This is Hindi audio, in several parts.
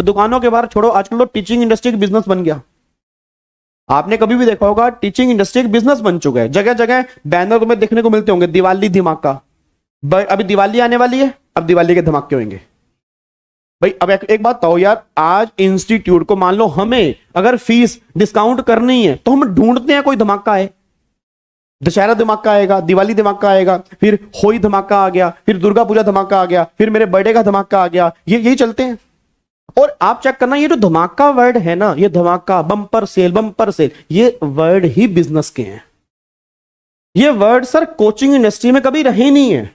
तो दुकानों के बाहर छोड़ो, आजकल तो टीचिंग इंडस्ट्री बिजनेस बन गया। आपने कभी भी देखा होगा टीचिंग इंडस्ट्री एक बिजनेस बन चुका है। जगह जगह बैनर तुम्हें देखने को मिलते होंगे, दिवाली धमाका। अभी दिवाली आने वाली है, अब दिवाली के धमाके होंगे भाई। अब एक बात बताओ यार, आज इंस्टीट्यूट को मान लो हमें अगर फीस डिस्काउंट करनी है तो हम ढूंढते हैं कोई धमाका है। दशहरा धमाका आएगा, दिवाली धमाका आएगा, फिर होली धमाका आ गया, फिर दुर्गा पूजा धमाका आ गया, फिर मेरे बर्थडे का धमाका आ गया, ये यही चलते हैं। और आप चेक करना, ये जो धमाका वर्ड है ना, ये धमाका, बम्पर सेल, ये वर्ड ही बिजनेस के हैं। ये वर्ड सर कोचिंग इंडस्ट्री में कभी रहे नहीं है।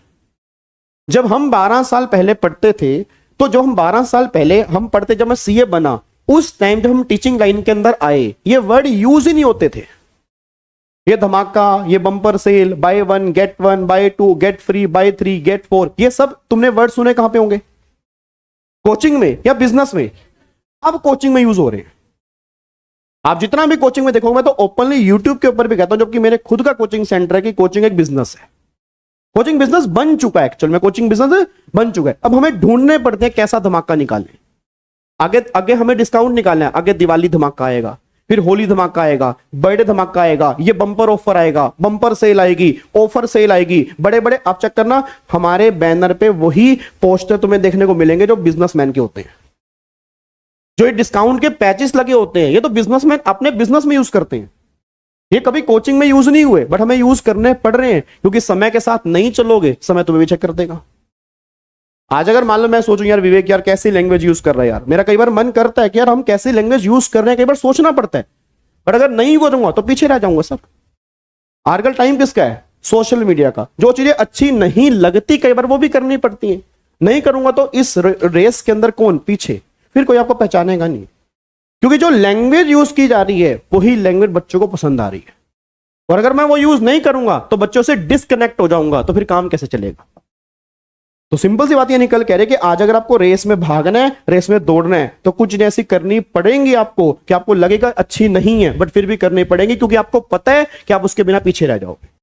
जब हम 12 साल पहले पढ़ते थे, तो जो हम 12 साल पहले हम पढ़ते, जब मैं सीए बना, उस टाइम जब हम टीचिंग लाइन के अंदर आए, ये वर्ड यूज ही नहीं होते थे। ये धमाका, ये bumper sale, buy 1 get 1, buy 2 get free, buy 3 get 4, ये सब तुमने वर्ड सुने कहां पे होंगे? कोचिंग में या बिजनेस में? अब कोचिंग में यूज हो रहे हैं। आप जितना भी कोचिंग में देखोगे, मैं तो ओपनली यूट्यूब के ऊपर भी कहता हूं, जबकि मेरे खुद का कोचिंग सेंटर है, कि कोचिंग एक बिजनेस है। कोचिंग बिजनेस बन चुका है, एक्चुअल में कोचिंग बिजनेस बन चुका है। अब हमें ढूंढने पड़ते हैं कैसा धमाका निकालें। आगे हमें डिस्काउंट निकालना है, आगे दिवाली धमाका आएगा, फिर होली धमाका आएगा, बर्थडे धमाका आएगा, ये बम्पर ऑफर आएगा, बम्पर सेल आएगी, ऑफर सेल आएगी, बड़े बड़े। आप चेक करना, हमारे बैनर पे वही पोस्टर तुम्हें देखने को मिलेंगे जो बिजनेसमैन के होते हैं। जो ये डिस्काउंट के पैचेस लगे होते हैं, ये तो बिजनेसमैन अपने बिजनेस में यूज करते हैं। ये कभी कोचिंग में यूज नहीं हुए, बट हमें यूज करने पड़ रहे हैं, क्योंकि समय के साथ नहीं चलोगे, समय तुम्हें भी चेक कर देगा। आज अगर मान लो मैं सोचूं यार विवेक यार कैसी लैंग्वेज यूज कर रहा है यार, मेरा कई बार मन करता है कि यार हम कैसी लैंग्वेज यूज कर रहे हैं, कई बार सोचना पड़ता है, बट अगर नहीं करूंगा तो पीछे रह जाऊंगा सर। आजकल टाइम किसका है? सोशल मीडिया का। जो चीजें अच्छी नहीं लगती कई बार वो भी करनी पड़ती हैं। नहीं करूंगा तो इस रेस के अंदर कौन पीछे, फिर कोई आपको पहचानेगा नहीं, क्योंकि जो लैंग्वेज यूज की जा रही है वही लैंग्वेज बच्चों को पसंद आ रही है। और अगर मैं वो यूज नहीं करूंगा तो बच्चों से डिस्कनेक्ट हो जाऊंगा, तो फिर काम कैसे चलेगा? तो सिंपल सी बात ये निकल कह रहे कि आज अगर आपको रेस में भागना है, रेस में दौड़ना है, तो कुछ ऐसी करनी पड़ेंगी आपको कि आपको लगेगा अच्छी नहीं है, बट फिर भी करनी पड़ेंगी, क्योंकि आपको पता है कि आप उसके बिना पीछे रह जाओगे।